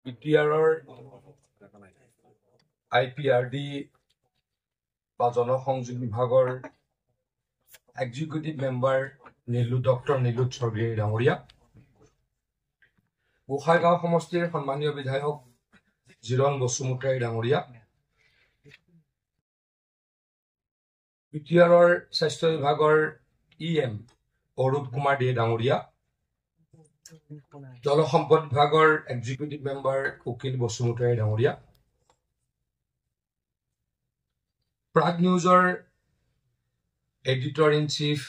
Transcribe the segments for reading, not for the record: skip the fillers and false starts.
বিটিআৰৰ IPRD বা জনসংযোগ বিভাগৰ এক্সিকিউটিভ মেম্বাৰ ডক্টৰ নীলোৎ চৌধুৰী ডাঙৰীয়া, গোসাইগাঁও সমষ্টিৰ সন্মানীয় বিধায়ক জিৰণ বসুমতাৰী ডাঙৰীয়া, বিটিআৰৰ স্বাস্থ্য বিভাগৰ EM অৰূপ কুমাৰ দে ডাঙৰীয়া, জলসম্পদ বিভাগৰ এক্সিকিউটিভ মেম্বাৰ উকিল বসুমতাৰী ডাঙৰীয়া, প্ৰাগ নিউজৰ এডিটৰ ইন চিফ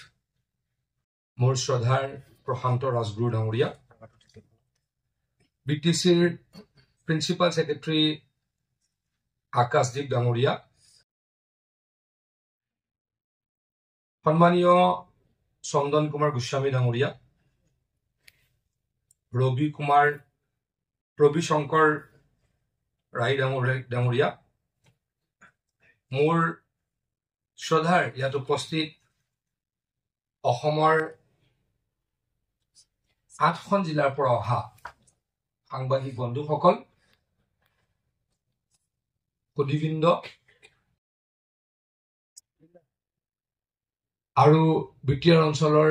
মোৰ শ্ৰদ্ধাৰ প্ৰশান্ত ৰাজগুৰু ডাঙৰীয়া, BTCৰ প্ৰিন্সিপাল ছেক্ৰেটাৰী আকাশদ্বীপ ডাঙৰীয়া, সন্মানীয় চন্দন কুমাৰ গোস্বামী ডাঙৰীয়া, ৰবি শংকৰ ৰায় ডাঙৰীয়া, মোৰ শ্ৰদ্ধাৰ ইয়াত উপস্থিত অসমৰ 8খন জিলাৰ পৰা অহা সাংবাদিক বন্ধুসকল, সুধীবৃন্দ আৰু বিটিআৰ অঞ্চলৰ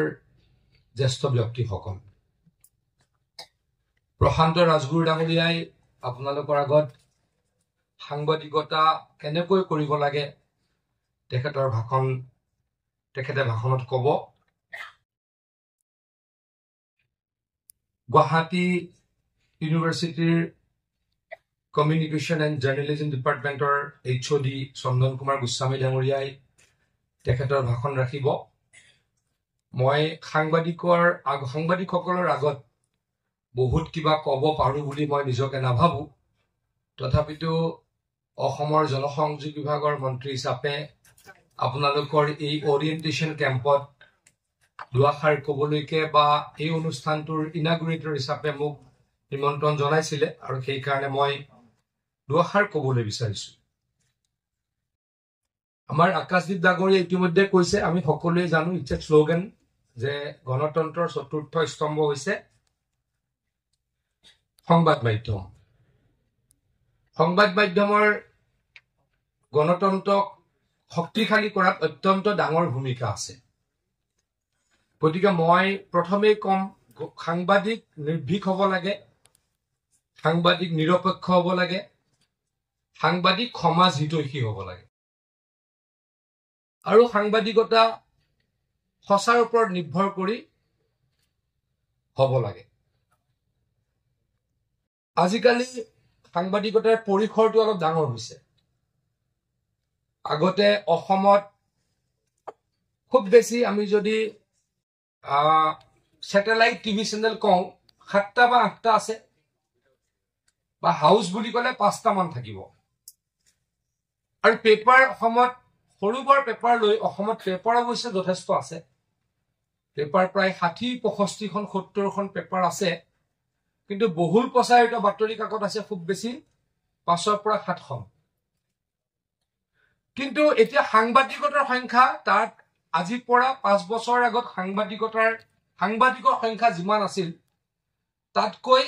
জ্যেষ্ঠ ব্যক্তিসকল, প্ৰশান্ত ৰাজগুৰু ডাঙৰীয়াই আপোনালোকৰ আগত সাংবাদিকতা কেনেকৈ কৰিব লাগে তেখেতে ভাষণত ক'ব। গুৱাহাটী ইউনিভাৰ্চিটিৰ কমিউনিকেশ্যন এণ্ড জাৰ্নেলিজম ডিপাৰ্টমেণ্টৰ HOD চন্দন কুমাৰ গোস্বামী ডাঙৰীয়াই তেখেতৰ ভাষণ ৰাখিব। মই সাংবাদিকসকলৰ আগত বহুত কিবা ক'ব পাৰোঁ বুলি মই নিজকে নাভাবোঁ, তথাপিতো অসমৰ জনসংযোগ বিভাগৰ মন্ত্ৰী হিচাপে আপোনালোকৰ এই অৰিয়েণ্টেশ্যন কেম্পত দুআষাৰ ক'বলৈকে বা এই অনুষ্ঠানটোৰ ইনাগুৰেটৰ হিচাপে মোক নিমন্ত্ৰণ জনাইছিলে আৰু সেইকাৰণে মই দুআষাৰ ক'বলৈ বিচাৰিছোঁ। আমাৰ আকাশদ্বীপ ডাঙৰীয়াই ইতিমধ্যে কৈছে, আমি সকলোৱে জানো, ইটছ এ শ্লোগান যে গণতন্ত্ৰৰ চতুৰ্থ স্তম্ভ হৈছে সংবাদ মাধ্যম। সংবাদ মাধ্যমৰ গণতন্ত্ৰক শক্তিশালী কৰাত অত্যন্ত ডাঙৰ ভূমিকা আছে। গতিকে মই প্ৰথমেই কম, সাংবাদিক নিৰ্ভীক হ'ব লাগে, সাংবাদিক নিৰপেক্ষ হ'ব লাগে, সাংবাদিক সমাজ হিতৈষী হ'ব লাগে আৰু সাংবাদিকতা সঁচাৰ ওপৰত নিৰ্ভৰ কৰি হ'ব লাগে। আজিকালি সাংবাদিকতাৰ পৰিসৰটো অলপ ডাঙৰ হৈছে। আগতে অসমত খুব বেছি আমি যদি ছেটেলাইট টিভি চেনেল কওঁ 7টা বা 8টা আছে, বা হাউচ বুলি ক'লে 5টামান থাকিব। আৰু পেপাৰ অসমত সৰু বৰ পেপাৰ লৈ অসমত পেপাৰ অৱশ্যে যথেষ্ট আছে। পেপাৰ প্ৰায় 60-65খন 70খন পেপাৰ আছে, কিন্তু বহুল প্ৰচাৰিত বাতৰি কাকত আছে খুব বেছি 5ৰ পৰা 7খন। কিন্তু এতিয়া সাংবাদিকতাৰ সংখ্যা তাত আজিৰ পৰা 5 বছৰ আগত সাংবাদিকৰ সংখ্যা যিমান আছিল তাতকৈ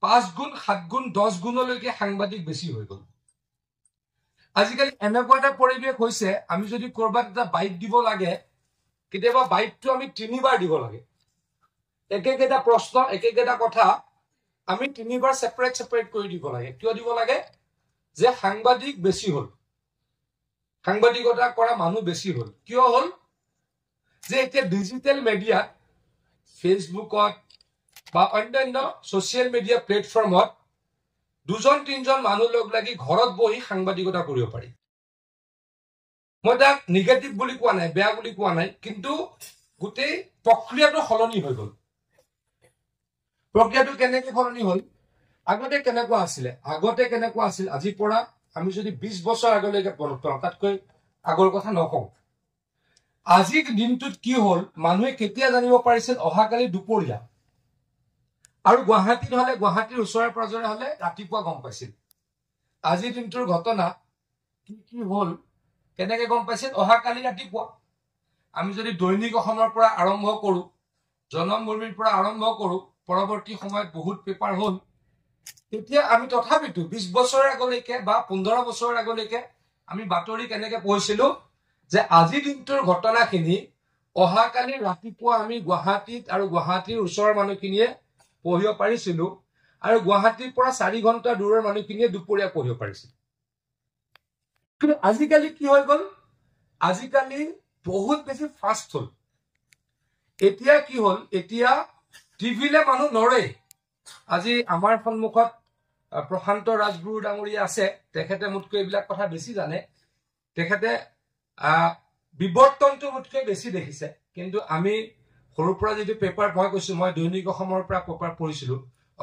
5 গুণ 7 গুণ 10 গুণলৈকে সাংবাদিক বেছি হৈ গ'ল। আজিকালি এনেকুৱা এটা পৰিৱেশ হৈছে, আমি যদি কৰবাত এটা বাইট দিব লাগে, কেতিয়াবা বাইটটো আমি 3বাৰ দিব লাগে। একেকেইটা প্ৰশ্ন, একেকেইটা কথা আমি 3বাৰ ছেপাৰেট কৰি দিব লাগে। কিয় দিব লাগে? যে সাংবাদিক বেছি হ'ল, সাংবাদিকতা কৰা মানুহ বেছি হ'ল। কিয় হ'ল? যে এতিয়া ডিজিটেল মিডিয়াত, ফেচবুকত বা অন্যান্য ছচিয়েল মিডিয়া প্লেটফৰ্মত 2-3জন মানুহ লগ লাগি ঘৰত বহি সাংবাদিকতা কৰিব পাৰি। মই তাক নিগেটিভ বুলি কোৱা নাই, বেয়া বুলি কোৱা নাই, কিন্তু গোটেই প্ৰক্ৰিয়াটো সলনি হৈ গ'ল। প্ৰক্ৰিয়াটো কেনেকে সলনি হ'ল? আগতে কেনেকুৱা আছিল? আজিৰ পৰা আমি যদি 20 বছৰ আগলৈকে মনত পেলাওঁ, তাতকৈ আগৰ কথা নকওঁ। আজিৰ দিনটোত কি হ'ল, মানুহে কেতিয়া জানিব পাৰিছিল? অহাকালি দুপৰীয়া। আৰু গুৱাহাটীত হলে, গুৱাহাটীৰ ওচৰে পাজৰে হলে ৰাতিপুৱা গম পাইছিল। আজিৰ দিনটোৰ ঘটনা কি হ'ল, কেনেকে গম পাইছিল? অহাকালি ৰাতিপুৱা। আমি যদি দৈনিক অসমৰ পৰা আৰম্ভ কৰোঁ, জনমভূমিৰ পৰা আৰম্ভ কৰোঁ, পৰৱৰ্তী সময়ত বহুত পেপাৰ হ'ল, তেতিয়া আমি তথাপিতো 20 বছৰৰ আগলৈকে বা 15 বছৰৰ আগলৈকে আমি বাতৰি কেনেকে পঢ়িছিলো যে আজি দিনটোৰ ঘটনাখিনি অহাকালি ৰাতিপুৱা আমি গুৱাহাটীত আৰু গুৱাহাটীৰ ওচৰৰ মানুহখিনিয়ে পঢ়িব পাৰিছিলো আৰু গুৱাহাটীৰ পৰা 4 ঘণ্টা দূৰৰ মানুহখিনিয়ে দুপৰীয়া পঢ়িব পাৰিছিল কিন্তু আজিকালি কি হৈ গল আজিকালি বহুত বেছি ফাষ্ট হল এতিয়া কি হল এতিয়া টিভিলে মানুহ নৰে আজি আমাৰ সন্মুখত প্ৰশান্ত ৰাজগুৰু ডাঙৰীয়া আছে তেখেতে মুতকৈ এইবিলাক কথা বেছি জানে তেখেতে বিবৰ্তনটো মুতকৈ বেছি দেখিছে কিন্তু আমি সৰুৰ পৰা যদি পেপাৰ মই কৈছো মই দৈনিক অসমৰ পৰা পেপাৰ পঢ়িছিলো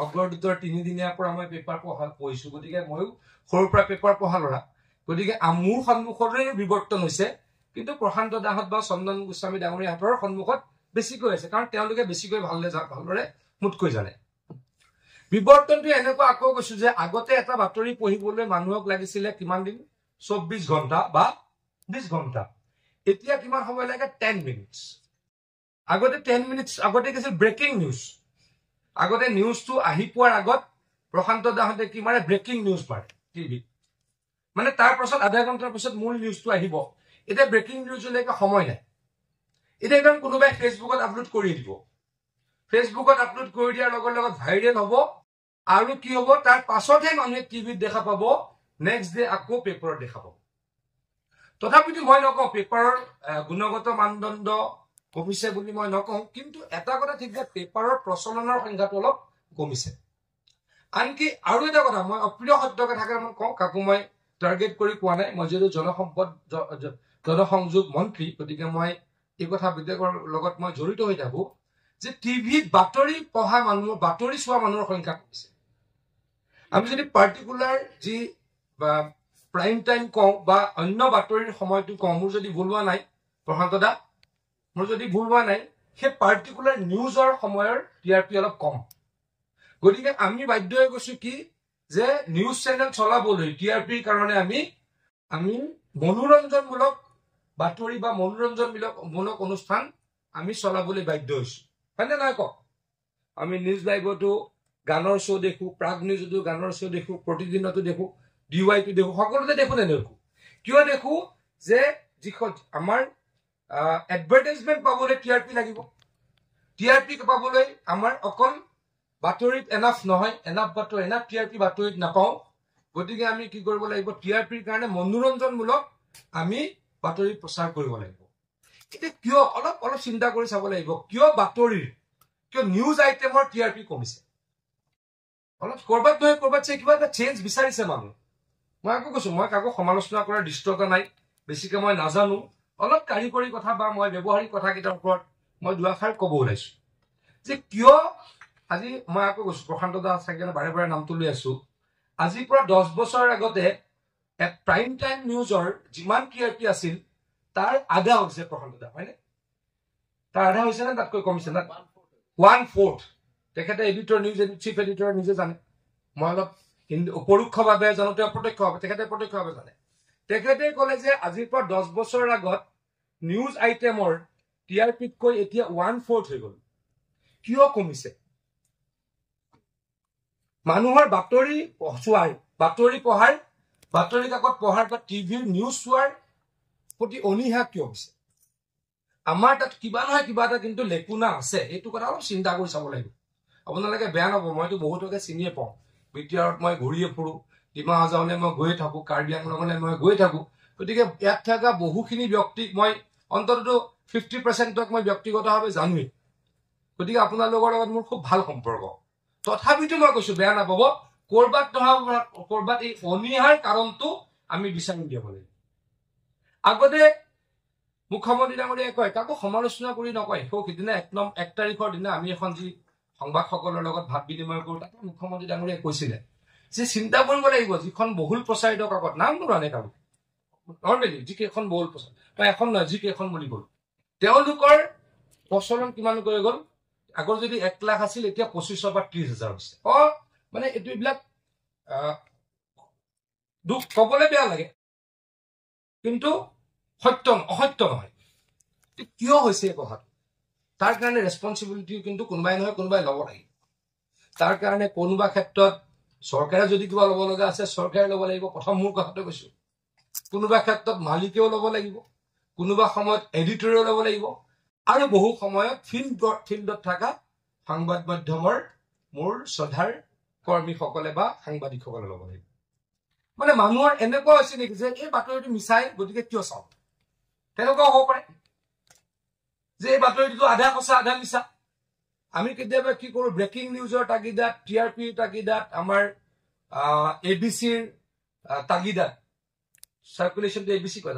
অগ্ৰদূতৰ 3 দিনীয়াৰ পৰা মই পেপাৰ পঢ়িছো গতিকে ময়ো সৰুৰ পৰা পেপাৰ পঢ়া ল'ৰা গতিকে মোৰ সন্মুখৰে বিবৰ্তন হৈছে কিন্তু প্ৰশান্ত দাহঁত বা চন্দন গোস্বামী ডাঙৰীয়াহঁতৰ সন্মুখত বেছিকৈ আছে কাৰণ তেওঁলোকে বেছিকৈ ভালদৰে মুতকৈ জানে বিবৰ্তনটো এনেকুৱা আকৌ কৈছো যে আগতে এটা বাতৰি পঢ়িবলৈ মানুহক লাগিছিলে কিমান দিন 24 ঘণ্টা বা 20 ঘণ্টা এতিয়া কিমান সময় লাগে 10 মিনিটস আগতে 10 মিনিটস আগতে কিছিল ব্ৰেকিং নিউজ আগতে নিউজটো আহি পোৱাৰ আগত প্ৰশান্ত দাহঁতে কি মাৰে ব্ৰেকিং নিউজ মাৰে টিভি মানে তাৰ পাছত আধা ঘণ্টাৰ পিছত মূল নিউজটো আহিব এটা ব্ৰেকিং নিউজলৈকে সময় নাই এটা একদম কোনোবাই ফেসবুকত আপলোড কৰি দিব ফেসবুকত আপলোড কৰি দিয়াৰ লগত ভাইৰেল হ'ব আৰু কি হ'ব তাৰ পাছতহে মানুহে টিভিত দেখা পাব নেক্সট ডে আকৌ পেপাৰত দেখা পাব তথাপিতো মই নকওঁ পেপাৰৰ গুণগত মানদণ্ড কমিছে বুলি মই নকওঁ কিন্তু এটা কথা ঠিক যে পেপাৰৰ প্ৰচলনৰ সংখ্যাটো অলপ কমিছে আনকি আৰু এটা কথা মই অপ্ৰিয় সত্য কথাকে মই কওঁ কাকো মই টাৰ্গেট কৰি কোৱা নাই মই যেটো জনসংযোগ মন্ত্ৰী গতিকে মই এই কথা বিদেশৰ লগত মই জড়িত হৈ থাকো যে টিভিত বাতৰি পঢ়া মানুহ বাতৰি চোৱা মানুহৰ সংখ্যা কমিছে আমি যদি পাৰ্টিকুলাৰ যি প্ৰাইম টাইম কওঁ বা অন্য বাতৰিৰ সময়টো কওঁ মোৰ যদি ভুল হোৱা নাই প্ৰশান্ত দা মোৰ যদি ভুল হোৱা নাই সেই পাৰ্টিকুলাৰ নিউজৰ সময়ৰ টিআৰপি অলপ কম গতিকে আমি বাধ্য হৈ গৈছো কি যে নিউজ চেনেল চলাবলৈ টিআৰপিৰ কাৰণে আমি মনোৰঞ্জনমূলক বাতৰি বা মনোৰঞ্জনমূলক অনুষ্ঠান আমি চলাবলৈ বাধ্য হৈছো হয়নে নহয় কওক আমি নিউজ লাইভতো গানৰ শ্ব' দেখো প্ৰাগ নিউজতো গানৰ শ্ব' দেখো প্ৰতিদিনতো দেখো ডিৱাইটো দেখো সকলোতে দেখো নেদেখো কিয় দেখো যে যিখন আমাৰ এডভাৰটাইজমেন্ট পাবলৈ টিআৰপি লাগিব টিআৰপি পাবলৈ আমাৰ অকল বাতৰিত এনাফ নহয় এনাফ টিআৰপি বাতৰিত নাপাওঁ গতিকে আমি কি কৰিব লাগিব টিআৰপিৰ কাৰণে মনোৰঞ্জনমূলক আমি বাতৰি প্ৰচাৰ কৰিব লাগিব এতিয়া কিয় অলপ চিন্তা কৰি চাব লাগিব কিয় নিউজ আইটেমৰ টিআৰপি কমিছে অলপ কৰবাত নহয় কৰবাত কিবা এটা চেঞ্জ বিচাৰিছে মানুহ মই আকৌ কৈছো মই কাকো সমালোচনা কৰাৰ দৃষ্টতা নাই বেছিকে মই নাজানো অলপ কাৰিকৰী কথা বা মই ব্যৱহাৰিক কথাকেইটাৰ ওপৰত মই দুআষাৰ ক'ব ওলাইছো যে কিয় আজি মই আকৌ কৈছো প্ৰশান্ত দা চাগে বাৰে বাৰে নামটো লৈ আছো আজিৰ পৰা 10 বছৰ আগতে প্ৰাইম টাইম নিউজৰ যিমান টিআৰপি আছিল তাৰ আধা হৈছে প্ৰশান্ত দা হয়নে তাৰ আধা হৈছে নে তাতকৈ কমিছে না 1/4 তেখেতে এডিটৰ নিউজ চিফ এডিটৰ নিজে জানে মই অলপ পৰোক্ষভাৱে জানোতে প্ৰত্যক্ষভাৱে তেখেতে প্ৰত্যক্ষভাৱে জানে তেখেতে ক'লে যে আজিৰ পৰা 10 বছৰৰ আগত নিউজ আইটেমৰ টিআৰপিতকৈ এতিয়া 1/4 হৈ গ'ল কিয় কমিছে মানুহৰ বাতৰি চোৱাৰ বাতৰি পঢ়াৰ বাতৰি কাকত পঢ়াৰ বা টিভিৰ নিউজ চোৱাৰ প্ৰতি অনীহা কিয় হৈছে আমাৰ তাত কিবা নহয় কিবা এটা কিন্তু লেকুনা আছে এইটো কথা অলপ চিন্তা কৰি চাব লাগিব আপোনালোকে বেয়া নব মইতো বহুতকে চিনিয়ে পাওঁ বিটিআৰত মই ঘূৰিয়ে ফুৰো ডিমা হাজাওলে মই গৈ থাকো কাৰ্বি আংলঙলে মই গৈ থাকো গতিকে ইয়াত থকা বহুখিনি ব্যক্তিক মই অন্ততঃ 50%ক মই ব্যক্তিগতভাৱে জানোৱেই গতিকে আপোনালোকৰ লগত মোৰ খুব ভাল সম্পৰ্ক তথাপিতো মই কৈছো বেয়া নাপাব কৰবাত এই অনীহাৰ কাৰণটো আমি বিচাৰি দিব লাগিব আগতে মুখ্যমন্ত্ৰী ডাঙৰীয়াই কয় কাকো সমালোচনা কৰি নকয় সিদিনা 1 তাৰিখৰ দিনা আমি এখন যি সংবাদসকলৰ লগত ভাৱ বিনিময় কৰো তাতে মুখ্যমন্ত্ৰী ডাঙৰীয়াই কৈছিলে যে চিন্তা কৰিব লাগিব যিখন বহুল প্ৰচাৰিত কাকত নাম নোৰানে কাকো নৰ্মেলি যিকেইখন বহুল প্ৰচাৰ বা এখন নহয় যিকেইখন বুলি গ'ল তেওঁলোকৰ প্ৰচলন কিমান কৰি গ'ল আগৰ যদি 1 লাখ আছিল এতিয়া 25 বা 30,000 হৈছে মানে এইটো এইবিলাক দুখ কবলৈ বেয়া লাগে কিন্তু অসত্য নহয় কিয় হৈছে এই কথাটো তাৰ কাৰণে ৰেছপন্সিবিলিটি কিন্তু কোনোবাই নহয় কোনোবাই ল'ব লাগিব তাৰ কাৰণে কোনোবা ক্ষেত্ৰত চৰকাৰে যদি কিবা ল'ব লগা আছে চৰকাৰে ল'ব লাগিব। প্ৰথম মোৰ কথাটো কৈছো, কোনোবা ক্ষেত্ৰত মালিকেও ল'ব লাগিব, কোনোবা সময়ত এডিটৰেও ল'ব লাগিব, আৰু বহু সময়ত ফিল্ডত থকা সংবাদ মাধ্যমৰ মোৰ শ্ৰদ্ধাৰ কৰ্মীসকলে বা সাংবাদিকসকলে ল'ব লাগিব। মানে মানুহৰ এনেকুৱা হৈছে নেকি যে এই বাতৰিটো মিছাই, গতিকে কিয় চাওঁ, তেনেকুৱাও হ'ব পাৰে যে এই বাতৰিটো আধা সঁচা আধা মিছা। আমি কেতিয়াবা কি কৰো, ব্ৰেকিং নিউজৰ তাগিদাত, TRPৰ তাগিদাত, আমাৰ ABCৰ তাগিদাত, চাৰ্কুলেশ্যনটো ABC কয়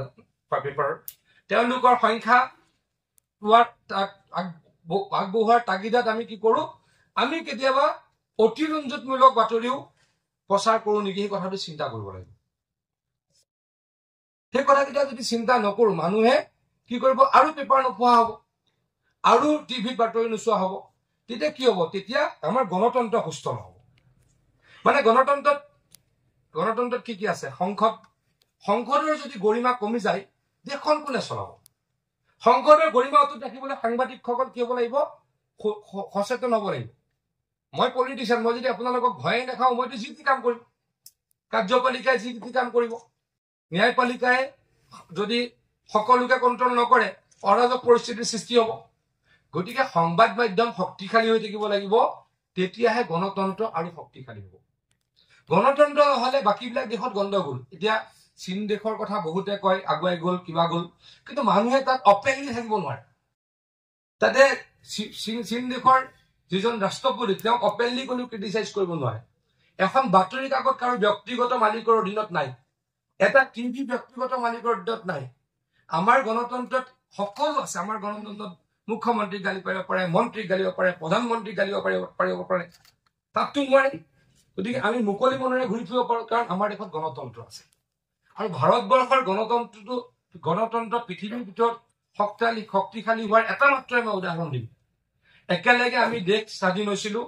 পেপাৰৰ, তেওঁলোকৰ সংখ্যা আগবঢ়োৱাৰ তাগিদাত আমি কি কৰো, আমি কেতিয়াবা অতিৰঞ্জনমূলক বাতৰিও প্ৰচাৰ কৰো নেকি, সেই কথাটো চিন্তা কৰিব লাগিব। সেই কথাকেইটা যদি চিন্তা নকৰো, মানুহে কি কৰিব, আৰু পেপাৰ নোপোৱা হ'ব, আৰু টিভিত বাতৰি নোচোৱা হ'ব। তেতিয়া কি হ'ব, তেতিয়া আমাৰ গণতন্ত্ৰ সুস্থ নহ'ব। মানে গণতন্ত্ৰত কি কি আছে, সংসদৰ যদি গৰিমা কমি যায়, দেশখন কোনে চলাব? সংসদৰ গৰিমা অটুট ৰাখিবলৈ সাংবাদিকসকল কি হ'ব লাগিব, সচেতন হ'ব লাগিব। মই পলিটিচিয়ান, মই যদি আপোনালোকক ভয়ে নাখাওঁ, মইতো যি টি কাম কৰিম। কাৰ্যপালিকাই যি টি কাম কৰিব, ন্যায়পালিকাই যদি সকলোকে কণ্ট্ৰল নকৰে, অৰাজক পৰিস্থিতিৰ সৃষ্টি হ'ব। গতিকে সংবাদ মাধ্যম শক্তিশালী হৈ থাকিব লাগিব, তেতিয়াহে গণতন্ত্ৰ আৰু শক্তিশালী হ'ব। গণতন্ত্ৰ হলে বাকীবিলাক দেশত গণ্ডগোল। এতিয়া চীন দেশৰ কথা বহুতে কয়, আগুৱাই গ'ল, কিবা গ'ল, কিন্তু মানুহে তাত অপেনলি থাকিব নোৱাৰে। তাতে চীন দেশৰ যিজন ৰাষ্ট্ৰপতি, তেওঁক অপেনলি কোনো ক্ৰিটিচাইজ কৰিব নোৱাৰে। এখন বাতৰি কাকত কাৰো ব্যক্তিগত মালিকৰ অধীনত নাই, এটা টিভি ব্যক্তিগত মালিকৰ অধীনত নাই। আমাৰ গণতন্ত্ৰত সকলো আছে। আমাৰ গণতন্ত্ৰত মুখ্যমন্ত্ৰীক গালি পাৰিব পাৰে, মন্ত্ৰীক গালিব পাৰে, প্ৰধানমন্ত্ৰীক গালিব পাৰিব পাৰে, তাততো নোৱাৰে। গতিকে আমি মুকলি মনেৰে ঘূৰি ফুৰিব পাৰো, কাৰণ আমাৰ দেশত গণতন্ত্ৰ আছে। আৰু ভাৰতবৰ্ষৰ গণতন্ত্ৰ পৃথিৱীৰ ভিতৰত শক্তিশালী হোৱাৰ এটা মাত্ৰই মই উদাহৰণ দিম। একেলগে আমি দেশ স্বাধীন হৈছিলো,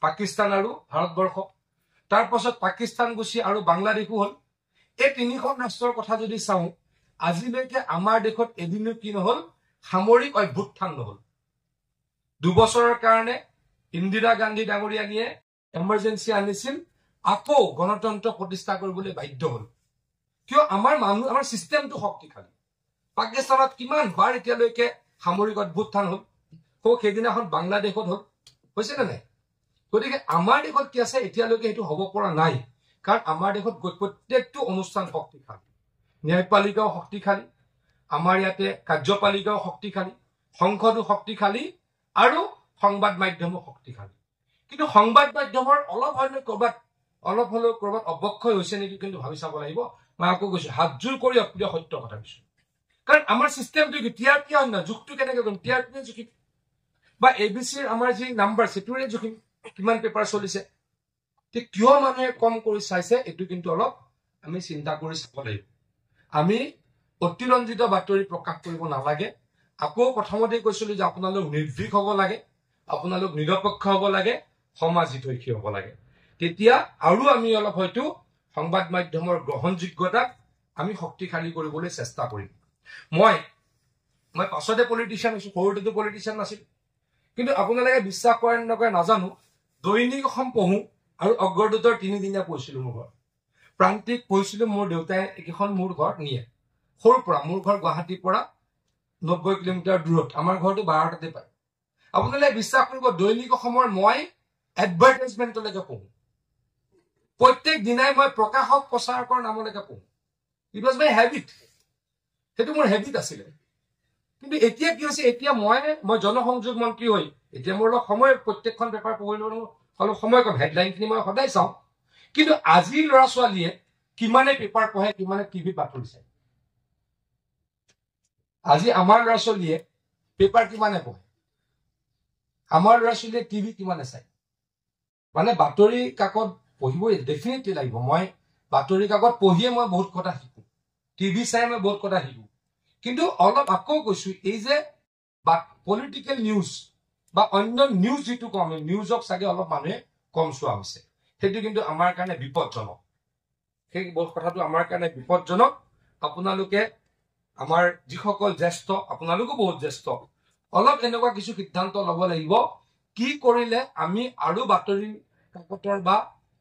পাকিস্তান আৰু ভাৰতবৰ্ষ। তাৰ পাছত পাকিস্তান গুচি আৰু বাংলাদেশো হল। এই তিনিখন ৰাষ্ট্ৰৰ কথা যদি চাওঁ, আজিলৈকে আমাৰ দেশত এদিনো কি নহল, সামৰিক অভ্যুত্থান নহল। 2 বছৰৰ কাৰণে ইন্দিৰা গান্ধী ডাঙৰীয়ানীয়ে এমাৰ্জেঞ্চি আনিছিল, আকৌ গণতন্ত্ৰ প্ৰতিষ্ঠা কৰিবলৈ বাধ্য হল। কিয়? আমাৰ চিষ্টেমটো শক্তিশালী। পাকিস্তানত কিমান বাৰ এতিয়ালৈকে সামৰিক অভ্যুত্থান হল, সেইদিনাখন বাংলাদেশত হল, হৈছে নে নাই? গতিকে আমাৰ দেশত কি আছে, এতিয়ালৈকে সেইটো হব পৰা নাই, কাৰণ আমাৰ দেশত প্ৰত্যেকটো অনুষ্ঠান শক্তিশালী, ন্যায়পালিকাও শক্তিশালী, আমাৰ ইয়াতে কাৰ্যপালিকাও শক্তিশালী, সংসদো শক্তিশালী, আৰু সংবাদ মাধ্যমো শক্তিশালী। কিন্তু সংবাদ মাধ্যমৰ অলপ হলেও কৰবাত অৱক্ষয় হৈছে নেকি, কিন্তু ভাবি চাব লাগিব। মই আকৌ কৈছো, হাতযোৰ কৰি অপ্ৰিয় সত্য কথা কৈছো, কাৰণ আমাৰ চিষ্টেমটো কি, TRP অন্য যুগটো কেনেকে কৰিম, TRP জুখিম, বা ABCৰ আমাৰ যি নাম্বাৰ সেইটোৰে জুখিম, কিমান পেপাৰ চলিছে। কিয় মানুহে কম কৰি চাইছে, এইটো কিন্তু অলপ আমি চিন্তা কৰি চাব লাগিব। আমি অতিৰঞ্জিত বাতৰি প্ৰকাশ কৰিব নালাগে। আকৌ প্ৰথমতে কৈছিলো যে আপোনালোক নিৰ্ভীক হব লাগে, আপোনালোক নিৰপেক্ষ হব লাগে, সমাজ হিতৈষী হব লাগে। তেতিয়া আৰু আমি অলপ হয়তো সংবাদ মাধ্যমৰ গ্ৰহণযোগ্যতাক আমি শক্তিশালী কৰিবলৈ চেষ্টা কৰিম। মই পাছতে পলিটিচিয়ান হৈছো, সৰুতেতো পলিটিচিয়ান নাছিল। কিন্তু আপোনালোকে বিশ্বাস কৰে নকৰে নাজানো, দৈনিক অসম পঢ়ো আৰু অগ্ৰদূতৰ 3 দিনীয়া পঢ়িছিলো। মোৰ ঘৰ প্ৰান্তিক পঢ়িছিলো, মোৰ দেউতাই এইকেইখন মোৰ ঘৰত নিয়ে। সৰুৰ পৰা, মোৰ ঘৰ গুৱাহাটীৰ পৰা 90 কিলোমিটাৰ দূৰত, আমাৰ ঘৰটো 12টাতে পায়। আপোনালোকে বিশ্বাস কৰিব, দৈনিক অসমৰ মই এডভাৰটাইজমেণ্টলৈকে পঢ়ো। প্ৰত্যেক দিনাই মই প্ৰকাশক প্ৰচাৰকৰ নামলৈকে পঢ়ো। ইট ৱাজ মাই হেবিট, সেইটো মোৰ হেবিট আছিলে। কিন্তু এতিয়া কি হৈছে, এতিয়া মই জনসংযোগ মন্ত্ৰী হৈ এতিয়া মোৰ অলপ সময়, প্ৰত্যেকখন পেপাৰ পঢ়িলেও অলপ সময় কম, হেডলাইনখিনি মই সদায় চাওঁ। কিন্তু আজি ল'ৰা ছোৱালীয়ে কিমানে পেপাৰ পঢ়ে, কিমানে টিভিত বাতৰি চায়। আজি আমাৰ ল'ৰা ছোৱালীয়ে পেপাৰ কিমানে পঢ়ে, আমাৰ ল'ৰা ছোৱালীয়ে টিভি কিমানে চায়। মানে বাতৰি কাকত পঢ়িবই ডেফিনেটলি লাগিব। মই বাতৰি কাকত পঢ়িয়ে মই বহুত কথা শিকো, টিভি চাই মই বহুত কথা শিকো। কিন্তু অলপ আকৌ কৈছো, এই যে পলিটিকেল নিউজ বা অন্য নিউজ যিটো কম, নিউজক চাগে অলপ মানুহে কম চোৱা হৈছে। সেইটো কিন্তু আমাৰ কাৰণে বিপদজনক। সেই কথাটো আমাৰ কাৰণে বিপদজনক। আপোনালোকে, আমাৰ যিসকল জ্যেষ্ঠ, আপোনালোকো বহুত জ্যেষ্ঠ, অলপ এনেকুৱা কিছু সিদ্ধান্ত লব লাগিব, কি কৰিলে আমি আৰু বাতৰি কাকতৰ বা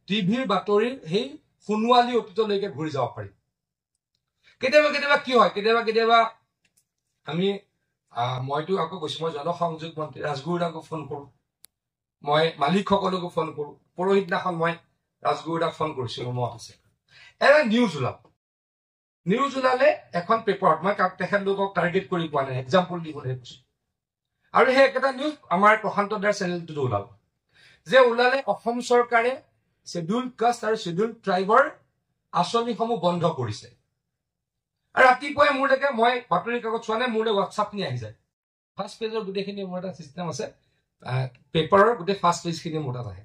টিভিৰ বাতৰিৰ সেই সোণোৱালী অতীতলৈকে ঘূৰি যাব পাৰি কেতিয়াবা কেতিয়াবা কি হয় কেতিয়াবা আমি মইতো আকৌ কৈছো মই জনসংযোগ মন্ত্ৰী ৰাজগুৰুদাকো ফোন কৰো মই মালিকসকলকো ফোন কৰো পৰহিদিনাখন মই ৰাজগুৰুদাক ফোন কৰিছিলো মনত আছে এটা নিউজ ওলালে এখন পেপাৰত মই তেখেতলোকক টাৰ্গেট কৰি পোৱা নাই এক্সাম্পল দিবলৈ কৈছো আৰু সেই একেটা নিউজ আমাৰ প্ৰশান্ত দাৰ চেনেলটোতো ওলালে অসম চৰকাৰে শ্বেডিউল কাষ্ট আৰু শ্বেডিউল ট্ৰাইবৰ আঁচনিসমূহ বন্ধ কৰিছে আৰু ৰাতিপুৱাই মোৰলৈকে মই বাতৰি কাকত চোৱা নাই মোৰলৈ হোৱাটছআপ নি আহি যায় ফাৰ্ষ্ট পেজৰ গোটেইখিনি মোৰ এটা চিষ্টেম আছে পেপাৰৰ গোটেই ফাৰ্ষ্ট পেজখিনি মোৰ তাত আহে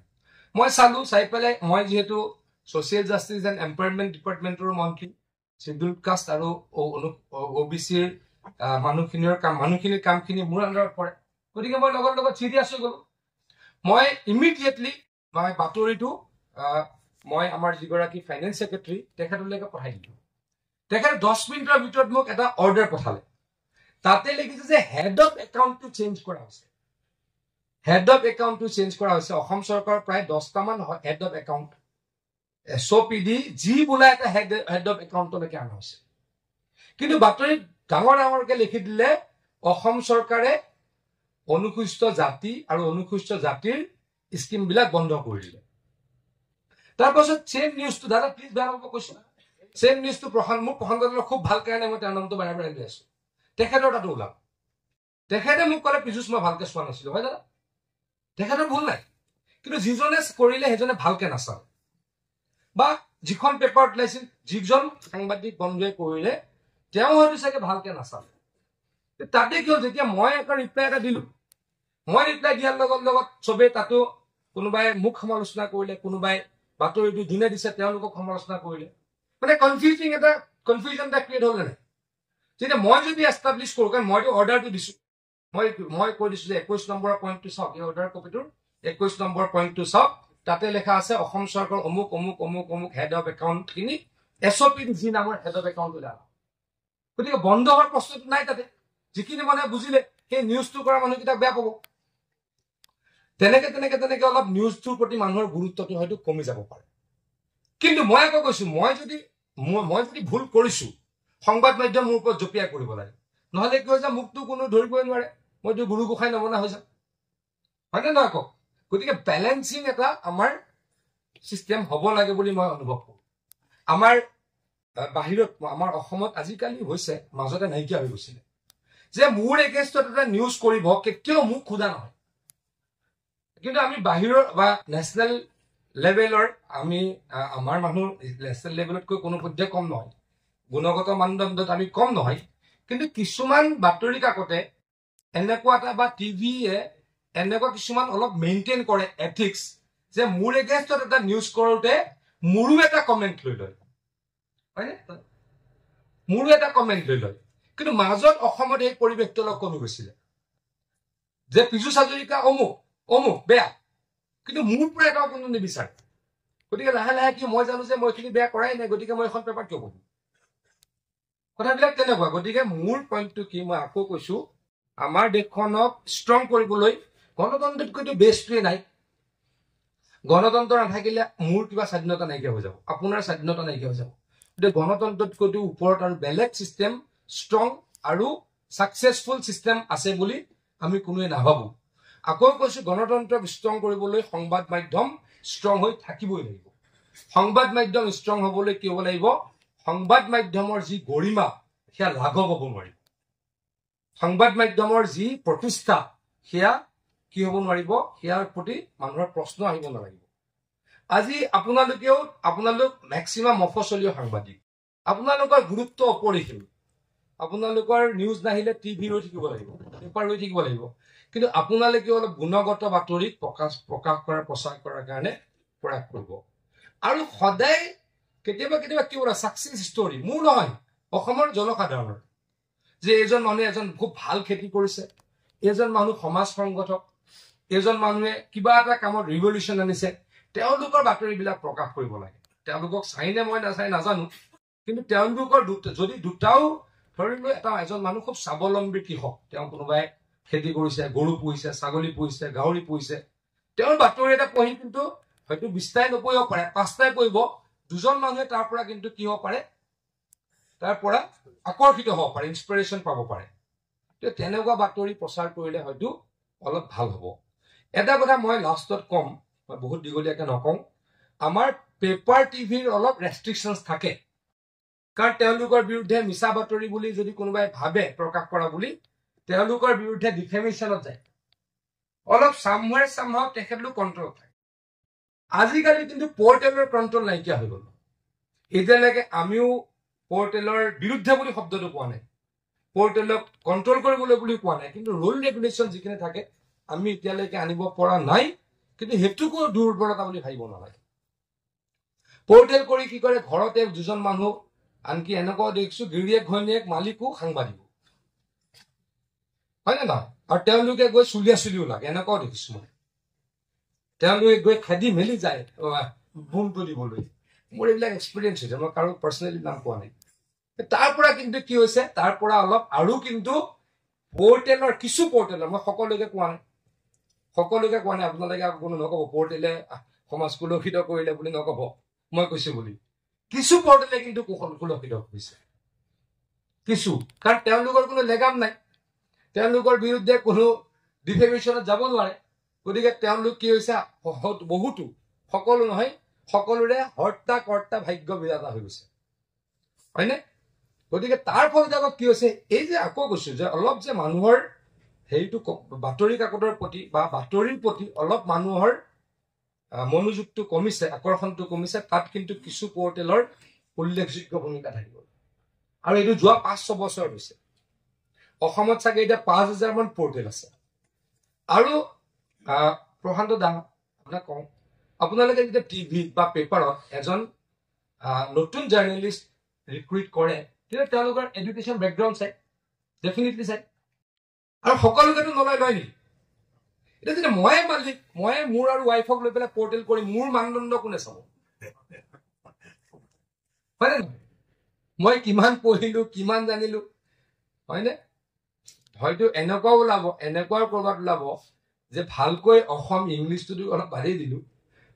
মই চালো চাই পেলাই মই যিহেতু ছ'চিয়েল জাষ্টিছ এণ্ড এম্পাৱাৰমেণ্ট ডিপাৰ্টমেণ্টৰ মন্ত্ৰী শ্বেডিউল কাষ্ট আৰু OBCৰ মানুহখিনিৰ কামখিনি মোৰ আণ্ডাৰত পৰে গতিকে মই লগত চিৰিয়াছ হৈ গলো মই ইমিডিয়েটলি মই বাতৰিটো মই আমাৰ যিগৰাকী ফাইনেন্স ছেক্ৰেটাৰী তেখেতলৈকে পঠাই দিলোঁ তেখেতে 10 মিনিটৰ ভিতৰত মোক এটা অৰ্ডাৰ পঠালে তাতে লিখিছে যে হেড অফ একাউণ্টটো চেঞ্জ কৰা হৈছে অসম চৰকাৰৰ প্ৰায় 10টামান হেড অফ একাউণ্ট SOPD যি বোলা এটা হেড অফ একাউণ্টলৈকে অনা হৈছে কিন্তু বাতৰিত ডাঙৰকে লিখি দিলে অসম চৰকাৰে অনুসূচিত জাতি আৰু অনুসূচিত জাতিৰ স্কিমবিলাক বন্ধ কৰি দিলে তাৰপাছত চেম নিউজটো দাদা প্লিজ বেয়া নাপাব কৈছো চেম নিউজটো মোক প্ৰশান্ত খুব ভাল কাৰণে মই তেওঁৰ নামটো বাৰে লৈ আছো তেখেতৰ তাতো ওলাম তেখেতে মোক ক'লে পীযুষ মই ভালকে চোৱা নাছিলো হয় দাদা তেখেতৰ ভুল নাই কিন্তু যিজনে কৰিলে সেইজনে ভালকে নাচালে বা যিখন পেপাৰত ওলাইছিল যিজন সাংবাদিক বন্ধুৱে কৰিলে তেওঁ হয়তো চাগে ভালকে নাচালে তাতে কি হ'ল যেতিয়া মই এটা ৰিপ্লাই এটা দিলো মই ৰিপ্লাই দিয়াৰ লগত চবেই তাতো কোনোবাই মোক সমালোচনা কৰিলে কোনোবাই বাতৰিটো দিনে দিছে তেওঁলোকক সমালোচনা কৰিলে মানে কনফিউজন এটা ক্ৰিয়েট হ'ল নাই যেতিয়া মই যদি এষ্টাব্লিছ কৰোঁ কাৰণ মইতো অৰ্ডাৰটো দিছো মই কৈ দিছো যে 21 নম্বৰ পইণ্টটো চাওক এই অৰ্ডাৰ কপিটোৰ 21 নম্বৰ পইণ্টটো চাওক তাতে লেখা আছে অসম চৰকাৰৰ অমুক হেড অফ একাউণ্টখিনি SOPD যি নামৰ হেড অফ একাউণ্ট ওলাল গতিকে বন্ধ হোৱাৰ প্ৰশ্নটো নাই তাতে যিখিনি মানুহে বুজিলে সেই নিউজটো কৰা মানুহকেইটাক বেয়া পাব তেনেকে অলপ নিউজটোৰ প্ৰতি মানুহৰ গুৰুত্বটো হয়তো কমি যাব পাৰে কিন্তু মই আকৌ কৈছো মই যদি ভুল কৰিছো সংবাদ মাধ্যম মোৰ ওপৰত জপিয়াই কৰিব লাগে নহলে কি হৈ যায় মোকতো কোনো ধৰিবই নোৱাৰে মইতো গুৰু গোসাঁই নবনা হৈ যাম হয়নে নহয় কওক গতিকে বেলেঞ্চিং এটা আমাৰ চিষ্টেম হ'ব লাগে বুলি মই অনুভৱ কৰোঁ আমাৰ বাহিৰত আমাৰ অসমত আজিকালি হৈছে মাজতে নাইকিয়া হৈ গৈছিলে যে মোৰ এগেইনষ্টত এটা নিউজ কৰিব কেতিয়াও মোক খোজা নহয় কিন্তু আমি বাহিৰৰ বা নেশ্যনেল লেভেলৰ আমি আমাৰ মানুহ নেশ্যনেল লেভেলতকৈ কোনো পৰ্যায় কম নহয় গুণগত মানদণ্ডত আমি কম নহয় কিন্তু কিছুমান বাতৰি কাকতে এনেকুৱা এটা বা টিভিয়ে এনেকুৱা কিছুমান অলপ মেইনটেইন কৰে এথিক্স যে মোৰ এগেইনষ্টত এটা নিউজ কৰোঁতে মোৰো এটা কমেণ্ট লৈ লয় হয়নে মোৰো এটা কমেণ্ট লৈ লয় কিন্তু মাজত অসমত এই পৰিৱেশটো অলপ কমি গৈছিলে যে পীযুষ হাজৰিকা অমুক বেয়া কিন্তু মোৰ পৰা এটাও কোনো নিবিচাৰে গতিকে লাহে কি মই জানো যে মই এইখিনি বেয়া কৰাই নাই গতিকে মই এখন পেপাৰ কিয় পঢ়িম কথাবিলাক তেনেকুৱা গতিকে মোৰ পইণ্টটো কি মই আকৌ কৈছো আমাৰ দেশখনক ষ্ট্ৰং কৰিবলৈ গণতন্ত্ৰতকৈতো বেষ্টটোৱে নাই গণতন্ত্ৰ নাথাকিলে মোৰ কিবা স্বাধীনতা নাইকিয়া হৈ যাব আপোনাৰ স্বাধীনতা নাইকিয়া হৈ যাব গতিকে গণতন্ত্ৰতকৈতো ওপৰত আৰু বেলেগ চিষ্টেম ষ্ট্ৰং আৰু ছাকচেছফুল চিষ্টেম আছে বুলি আমি কোনোৱে নাভাবো আকৌ কৈছো গণতন্ত্ৰক ষ্ট্ৰং কৰিবলৈ সংবাদ মাধ্যম ষ্ট্ৰং হৈ থাকিবই লাগিব সংবাদ মাধ্যম ষ্ট্ৰং হ'বলৈ কি হ'ব লাগিব সংবাদ মাধ্যমৰ যি গৰিমা সেয়া লাঘৱ হ'ব নোৱাৰিব সংবাদ মাধ্যমৰ যি প্ৰতিষ্ঠা সেয়া কি হ'ব নোৱাৰিব সেয়াৰ প্ৰতি মানুহৰ প্ৰশ্ন আহিব নালাগিব আজি আপোনালোক মেক্সিমাম মফচলীয় সাংবাদিক আপোনালোকৰ গুৰুত্ব অপৰিসীম আপোনালোকৰ নিউজ নাহিলে টিভি ৰৈ থাকিব লাগিব পেপাৰ ৰৈ থাকিব লাগিব কিন্তু আপোনালোকে অলপ গুণগত বাতৰি প্ৰচাৰ কৰাৰ কাৰণে প্ৰয়াস কৰিব আৰু সদায় কেতিয়াবা কি কৰা ছাকচেছ ষ্টৰী মোৰ নহয় অসমৰ জনসাধাৰণৰ যে এজন মানুহে এজন খুব ভাল খেতি কৰিছে এজন মানুহ সমাজ সংগঠক এজন মানুহে কিবা এটা কামত ৰিভলিউশ্যন আনিছে তেওঁলোকৰ বাতৰিবিলাক প্ৰকাশ কৰিব লাগে তেওঁলোকক চাইনে মই নাচাই নাজানো কিন্তু তেওঁলোকৰ যদি দুটাও ধৰি লৈ এজন মানুহ খুব স্বাৱলম্বী কৃষক তেওঁ কোনোবাই খেতি কৰিছে গৰু পুহিছে ছাগলী পুহিছে গাহৰি পুহিছে তেওঁৰ বাতৰি এটা পঢ়ি কিন্তু হয়তো 20টাই নপঢ়িব পাৰে, 5টাই পঢ়িব, দুজন মানুহে তাৰ পৰা কিন্তু কি হ'ব পাৰে, তাৰ পৰা আকৰ্ষিত হ'ব পাৰে, ইনস্পিৰেশ্যন পাব পাৰে। তেনেকুৱা বাতৰি প্ৰচাৰ কৰিলে হয়তো অলপ ভাল হ'ব। এটা কথা মই লাষ্টত কম, মই বহুত দীঘলীয়াকে নকওঁ, আমাৰ পেপাৰ টিভিৰ অলপ ৰেষ্ট্ৰিকশ্যনছ থাকে, কাৰণ তেওঁলোকৰ বিৰুদ্ধে মিছা বাতৰি বুলি যদি কোনোবাই ভাবে প্ৰকাশ কৰা বুলি, তেওঁলোকৰ বিৰুদ্ধে ডিফেমেশ্যনত যায়, অলপ চামহাও তেখেতলোক কণ্ট্ৰল থাকে। আজিকালি কিন্তু পৰ্টেলৰ কণ্ট্ৰল নাইকিয়া হৈ গ'ল। এতিয়ালৈকে আমিও পৰ্টেলৰ বিৰুদ্ধে বুলি শব্দটো কোৱা নাই, পৰ্টেলক কণ্ট্ৰল কৰিবলৈ বুলি কোৱা নাই, কিন্তু ৰুল ৰেগুলেশ্যন যিখিনি থাকে আমি এতিয়ালৈকে আনিব পৰা নাই, কিন্তু সেইটোকো দুৰ্বলতা বুলি ভাবিব নালাগে। পৰ্টেল কৰি কি কৰে, ঘৰতে দুজন মানুহ, আনকি এনেকুৱাও দেখিছো গিৰিয়েক ঘৈণীয়েক মালিকো সাংবাদিক, হয় নে নহয়? আৰু তেওঁলোকে গৈ চুলিও লাগে, এনেকুৱাও দেখিছো মই। তেওঁলোকে গৈ খেদি মেলি যায় বোমটো দিবলৈ। মোৰ এইবিলাক এক্সপিৰিয়েঞ্চ হৈছে, মই কাৰো পাৰ্চনেলি নাম কোৱা নাই। তাৰ পৰা কিন্তু কি হৈছে, তাৰ পৰা অলপ আৰু কিন্তু পৰ্টেলৰ কিছু পৰ্টেলৰ, মই সকলোকে কোৱা নাই, আপোনালোকে কোনো নকব পৰ্টেলে সমাজ কুলসিত কৰিলে বুলি নকব, মই কৈছো বুলি। কিছু পৰ্টেলে কিন্তু কুলসিত হৈছে, কিছু, কাৰণ তেওঁলোকৰ কোনো লেগাম নাই, তেওঁলোকৰ বিৰুদ্ধে কোনো ডিফেমেশ্যনত যাব নোৱাৰে। গতিকে তেওঁলোক কি হৈছে, বহুতো, সকলো নহয়, সকলোৰে হৰ্তা কৰ্তা ভাগ্য বিধাতা হৈ গৈছে, হয়নে? গতিকে তাৰ ফলত আকৌ কি হৈছে, এই যে আকৌ কৈছো যে অলপ যে মানুহৰ হেৰিটো বাতৰি কাকতৰ প্ৰতি বা বাতৰিৰ প্ৰতি অলপ মানুহৰ মনোযোগটো কমিছে, আকৰ্ষণটো কমিছে, তাত কিন্তু কিছু পৰ্টেলৰ উল্লেখযোগ্য ভূমিকা থাকিব। আৰু এইটো যোৱা 5-6 বছৰ হৈছে। অসমত চাগে এতিয়া 5,000 মান পৰ্টেল আছে। আৰু প্ৰশান্ত দা, আপোনাক কওঁ, আপোনালোকে যেতিয়া টিভিত বা পেপাৰত এজন নতুন জাৰ্নেলিষ্ট ৰিক্ৰুইট কৰে, তেতিয়া তেওঁলোকৰ এডুকেশ্যন বেকগ্ৰাউণ্ড চাই, ডেফিনেটলি চাই। আৰু সকলোকেতো নলয় নেকি? এতিয়া যদি ময়ে মালিক, ময়ে মোৰ আৰু ৱাইফক লৈ পেলাই পৰ্টেল কৰি, মোৰ মানদণ্ড কোনে চাব? হয়নে নহয়? মই কিমান পঢ়িলো, কিমান জানিলো, হয়নে? হয়তো এনেকুৱাও ওলাব, এনেকুৱাও কৰবাত ওলাব যে ভালকৈ ইংলিছটোতো অলপ বাদেই দিলো,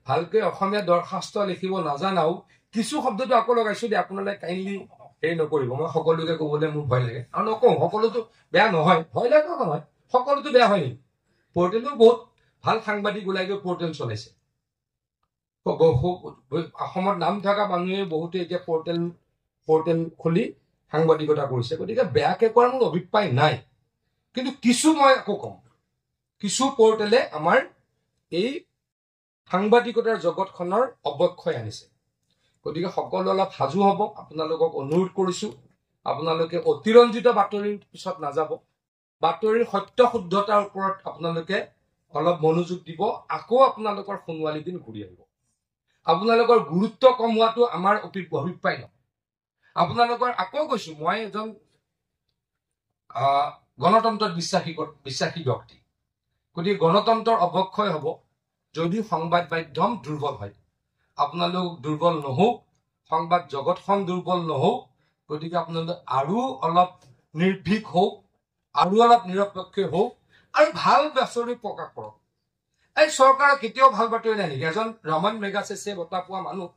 ভালকৈ অসমীয়া দৰখাস্ত লিখিব নাজানাও কিছু শব্দটো আকৌ লগাইছো দেই, আপোনালোকে কাইণ্ডলি হেৰি নকৰিব, মই সকলোকে কবলৈ মোৰ ভয় লাগে, আৰু নকওঁ, সকলোতো বেয়া নহয়, ভয় লগা নহয়, সকলোতো বেয়া হয় নেকি? পৰ্টেলো বহুত ভাল সাংবাদিক ওলাই গৈ পৰ্টেল চলাইছে, অসমত নাম থকা মানুহে বহুতে এতিয়া পৰ্টেল খুলি সাংবাদিকতা কৰিছে। গতিকে বেয়াকে কোৱাৰ মোৰ অভিপ্ৰায় নাই, কিন্তু কিছু মই আকৌ কম, কিছু পৰ্টেলে আমাৰ এই সাংবাদিকতাৰ জগতখনৰ অৱক্ষয় আনিছে। গতিকে সকলো অলপ সাজু হ'ব, আপোনালোকক অনুৰোধ কৰিছো, আপোনালোকে অতিৰঞ্জিত বাতৰিৰ পিছত নাযাব, বাতৰিৰ সত্য শুদ্ধতাৰ ওপৰত আপোনালোকে অলপ মনোযোগ দিব। আকৌ আপোনালোকৰ সোণোৱালী দিন ঘূৰি আহিব। আপোনালোকৰ গুৰুত্ব কম হোৱাটো আমাৰ অভিপ্ৰায় নহয়। আপোনালোকৰ আকৌ কৈছো, মই এজন গণতন্ত্ৰত বিশ্বাসী ব্যক্তি। গতিকে গণতন্ত্ৰৰ অৱক্ষয় হ'ব যদি সংবাদ মাধ্যম দুৰ্বল হয়। আপোনালোক দুৰ্বল নহওক, সংবাদ জগতখন দুৰ্বল নহওক। গতিকে আপোনালোক আৰু অলপ নিৰ্ভীক হওক, আৰু অলপ নিৰপেক্ষ হওক, আৰু ভাল বাতৰি প্ৰকাশ কৰক। এই চৰকাৰৰ কেতিয়াও ভাল বাতৰি নাই নেকি? এজন ৰমন মেগাছেছে বঁটা পোৱা মানুহ,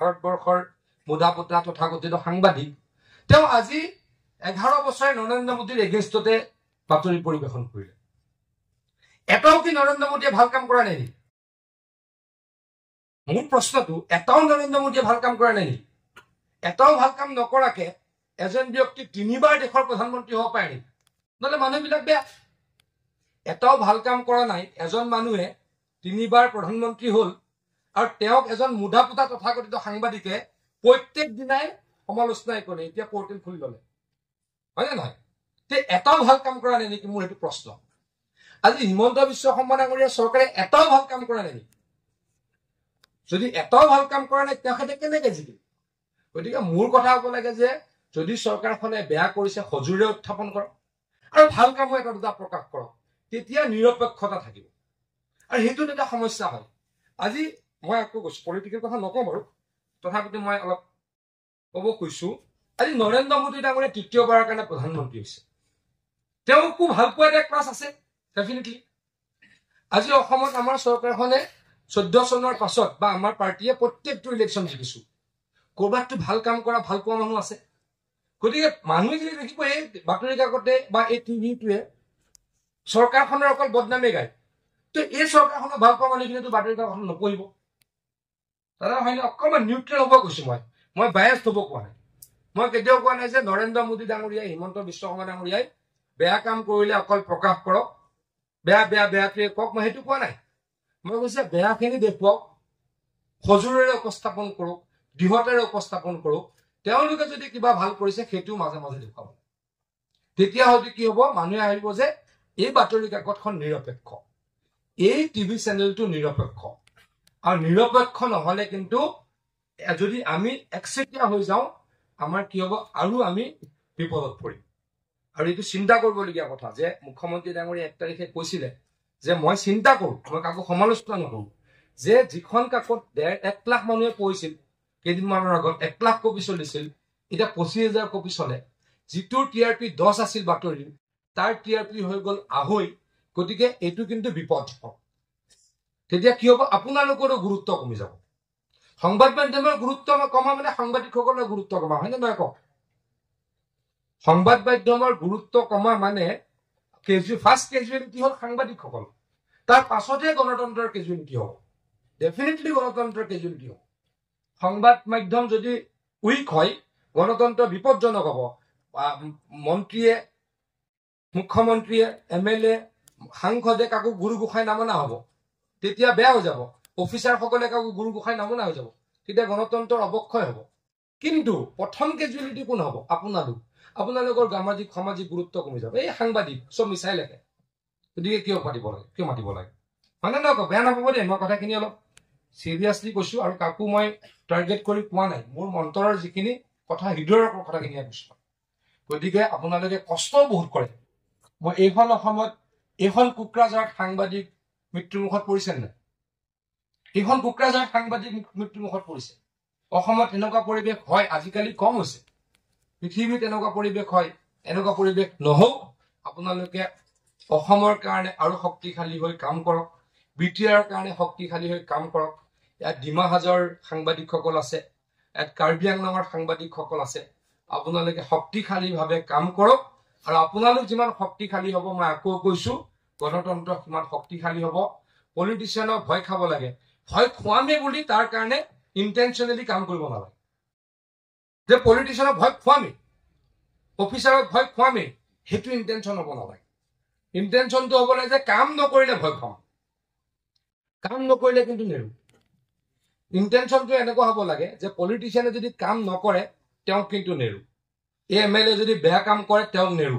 ভাৰতবৰ্ষৰ মুদাপতা তথাকথিত সাংবাদিক, তেওঁ আজি 11 বছৰে নৰেন্দ্ৰ মোদীৰ এগেইনষ্টতে বাতৰি পৰিৱেশন কৰিলে। এটাও কি নৰেন্দ্ৰ মোদীয়ে ভাল কাম কৰা নাই নেকি? মোৰ প্ৰশ্নটো, এটাও নৰেন্দ্ৰ মোদীয়ে ভাল কাম কৰা নাই নেকি? এটাও ভাল কাম নকৰাকে এজন ব্যক্তি 3বাৰ দেশৰ প্ৰধানমন্ত্ৰী হ'ব পাৰে নেকি? নহলে মানুহবিলাক বেয়া। এটাও ভাল কাম কৰা নাই এজন মানুহে 3বাৰ প্ৰধানমন্ত্ৰী হল, আৰু তেওঁক এজন মুধাপুতা তথাকথিত সাংবাদিকে প্ৰত্যেক দিনাই সমালোচনাই কৰে, এতিয়া পৰ্টেল খুলি ললে, হয় নে নহয়? এটাও ভাল কাম কৰা নাই নেকি? মোৰ সেইটো প্ৰশ্ন। আজি হিমন্ত বিশ্ব শৰ্মা ডাঙৰীয়া চৰকাৰে এটাও ভাল কাম কৰা নাই নেকি? যদি এটাও ভাল কাম কৰা নাই, তেখেতে কেনেকে জিকিল? গতিকে মোৰ কথা হ'ব লাগে যে যদি চৰকাৰখনে বেয়া কৰিছে সজোৰে উত্থাপন কৰক, আৰু ভাল কামো এটা দুটা প্ৰকাশ কৰক, তেতিয়া নিৰপেক্ষতা থাকিব। আৰু সেইটো এটা সমস্যা হয়। আজি মই আকৌ কৈছো, পলিটিকেল কথা নকওঁ বাৰু, তথাপিতো মই অলপ ক'ব কৈছো, আজি নৰেন্দ্ৰ মোদী ডাঙৰীয়া 3য়বাৰৰ কাৰণে প্ৰধানমন্ত্ৰী হৈছে। তেওঁকো ভাল পোৱা এটা ক্লাছ আছে ডেফিনেটলি। আজি অসমত আমাৰ চৰকাৰখনে 14 চনৰ পাছত বা আমাৰ পাৰ্টিয়ে প্ৰত্যেকটো ইলেকশ্যন জিকিছো কৰবাতটো ভাল কাম কৰা ভাল পোৱা মানুহ আছে গতিকে মানুহে যদি দেখিব এই বাতৰি কাকতে বা এই টিভিটোৱে চৰকাৰখনৰ অকল বদনামে গায় তো এই চৰকাৰখনৰ ভাল পোৱা মানুহখিনিতো বাতৰি কাকত নপঢ়িব দাদা হয়নে অকণমান নিউট্ৰেল হ'ব কৈছো মই বায়াস হ'ব কোৱা নাই মই কেতিয়াও কোৱা নাই যে নৰেন্দ্ৰ মোদী ডাঙৰীয়াই হিমন্ত বিশ্ব শৰ্মা ডাঙৰীয়াই বেয়া কাম কৰিলে অকল প্ৰকাশ কৰক বেয়াটোৱে কওক মই সেইটো কোৱা নাই মই কৈছে বেয়াখিনি দেখুৱাওক সজোৰেৰে উপস্থাপন কৰক দৃঢ়তাৰে উপস্থাপন কৰক তেওঁলোকে যদি কিবা ভাল কৰিছে সেইটো মাজে মাজে দেখুৱাব তেতিয়া হয়তো কি হ'ব মানুহে আহিব যে এই বাতৰি কাকতখন নিৰপেক্ষ এই টিভি চেনেলটো নিৰপেক্ষ আৰু নিৰপেক্ষ নহলে কিন্তু যদি আমি একচেটিয়া হৈ যাওঁ আমাৰ কি হ'ব আৰু আমি বিপদত পৰিম আৰু এইটো চিন্তা কৰিবলগীয়া কথা যে মুখ্যমন্ত্ৰী ডাঙৰীয়া 1 তাৰিখে কৈছিলে যে মই চিন্তা কৰোঁ মই কাকো সমালোচনা নকৰোঁ যে যিখন কাকত 1 লাখ মানুহে পঢ়িছিল কেইদিনমানৰ আগত 1 লাখ কপি চলিছিল এতিয়া 25,000 কপি চলে যিটোৰ টিআৰপি 10 আছিল বাতৰি তাৰ টিআৰপি হৈ গ'ল 2.5 গতিকে এইটো কিন্তু বিপদ তেতিয়া কি হ'ব আপোনালোকৰো গুৰুত্ব কমি যাব সংবাদ মাধ্যমৰ গুৰুত্ব কমা মানে সাংবাদিকসকলৰ গুৰুত্ব কমা হয়নে নহয় কওক সংবাদ মাধ্যমৰ গুৰুত্ব কমা মানে ফাৰ্ষ্ট কেজুৱেলিটি হ'ল সাংবাদিকসকল তাৰ পাছতহে গণতন্ত্ৰৰ কেজুৱেলিটি হ'ব ডেফিনেটলি গণতন্ত্ৰৰ কেজুৱেলিটি হ'ব সংবাদ মাধ্যম যদি উইক হয় গণতন্ত্ৰ বিপদজনক হ'ব মন্ত্ৰীয়ে মুখ্যমন্ত্ৰীয়ে MLA সাংসদে কাকো গুৰু গোসাঁই নামনা হ'ব তেতিয়া বেয়া হৈ যাব অফিচাৰসকলে কাকো গুৰু গোসাঁই নামনা হৈ যাব তেতিয়া গণতন্ত্ৰৰ অৱক্ষয় হ'ব কিন্তু প্ৰথম কেজুৱেলিটি কোন হ'ব আপোনালোকৰ সামাজিক গুৰুত্ব কমি যাব এই সাংবাদিক চব মিছাই লাগে গতিকে কিয় মাতিব লাগে মানে নকওঁ বেয়া নাপাব দেই মই কথাখিনি অলপ চিৰিয়াছলি কৈছো আৰু কাকো মই টাৰ্গেট কৰি কোৱা নাই মোৰ অন্তৰৰ যিখিনি কথা হৃদয়ৰ কথাখিনি কৈছো গতিকে আপোনালোকে কষ্ট বহুত কৰে মই এইখন অসমত এইখন কোকৰাঝাৰত সাংবাদিক মৃত্যুমুখত পৰিছে নাই এইখন কোকৰাঝাৰত সাংবাদিক মৃত্যুমুখত পৰিছে অসমত এনেকুৱা পৰিৱেশ হয় আজিকালি কম হৈছে পৃথিৱীত এনেকুৱা পৰিৱেশ হয় এনেকুৱা পৰিৱেশ নহওক আপোনালোকে অসমৰ কাৰণে আৰু শক্তিশালী হৈ কাম কৰক BTR কাৰণে শক্তিশালী হৈ কাম কৰক ইয়াত ডিমা হাজৰ সাংবাদিকসকল আছে ইয়াত কাৰ্বি আংলঙৰ সাংবাদিকসকল আছে আপোনালোকে শক্তিশালীভাৱে কাম কৰক আৰু আপোনালোক যিমান শক্তিশালী হ'ব মই আকৌ কৈছো গণতন্ত্ৰ কিমান শক্তিশালী হ'ব পলিটিচিয়ানক ভয় খাব লাগে ভয় খুৱামে বুলি তাৰ কাৰণে ইন্টেনশনেলি কাম কৰিব নালাগে যে পলিটিচিয়ানক ভয় খুৱামে অফিচাৰক ভয় খুৱামে সেইটো ইন্টেনশন হ'ব নালাগে ইন্টেনশনটো হ'ব লাগে যে কাম নকৰিলে ভয় খুৱাম কাম নকৰিলে কিন্তু নেৰো ইন্টেনশনটো এনেকুৱা হ'ব লাগে যে পলিটিচিয়ানে যদি কাম নকৰে তেওঁক কিন্তু নেৰো এই MLA যদি বেয়া কাম কৰে তেওঁক নেৰো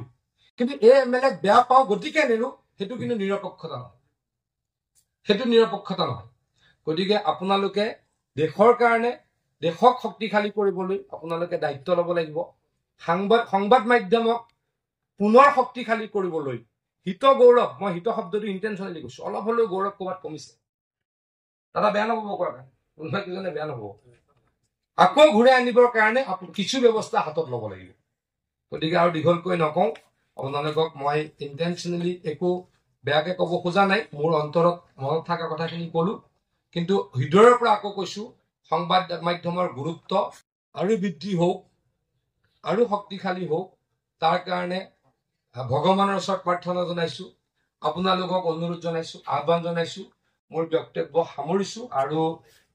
কিন্তু এই MLA বেয়া পাওঁ গতিকে নেৰো সেইটো কিন্তু নিৰপেক্ষতা নহয় গতিকে আপোনালোকে দেশৰ কাৰণে দেশক শক্তিশালী কৰিবলৈ আপোনালোকে দায়িত্ব ল'ব লাগিব সংবাদ মাধ্যমক পুনৰ শক্তিশালী কৰিবলৈ হিত গৌৰৱ মই হিত শব্দটো ইন্টেনশনেলি কৈছো অলপ হলেও গৌৰৱ ক'ৰবাত কমিছে দাদা বেয়া নহ'ব কৰা কোনোবা কিজনে বেয়া নহ'ব আকৌ ঘূৰাই আনিবৰ কাৰণে কিছু ব্যৱস্থা হাতত ল'ব লাগিব গতিকে আৰু দীঘলকৈ নকওঁ আপোনালোকক মই ইন্টেনশনেলি একো বেয়াকে ক'ব খোজা নাই মোৰ অন্তৰত মনত থকা কথাখিনি ক'লো কিন্তু হৃদয়ৰ পৰা আকৌ কৈছো সংবাদ মাধ্যমৰ গুৰুত্ব আৰু বৃদ্ধি হওক আৰু শক্তিশালী হওক তাৰ কাৰণে ভগৱানৰ ওচৰত প্ৰাৰ্থনা জনাইছো আপোনালোকক অনুৰোধ জনাইছো আহ্বান জনাইছো মোৰ বক্তব্য সামৰিছো আৰু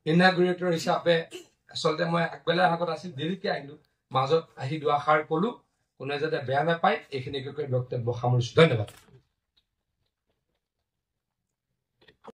ইনাগুৰেটৰ হিচাপে আচলতে মই আগবেলা আগত আছিল দেৰিকে আহিলো মাজত আহি দুআষাৰ ক'লো কোনে যাতে বেয়া নাপায় এইখিনিকে কৈ বক্তব্য সামৰিছো ধন্যবাদ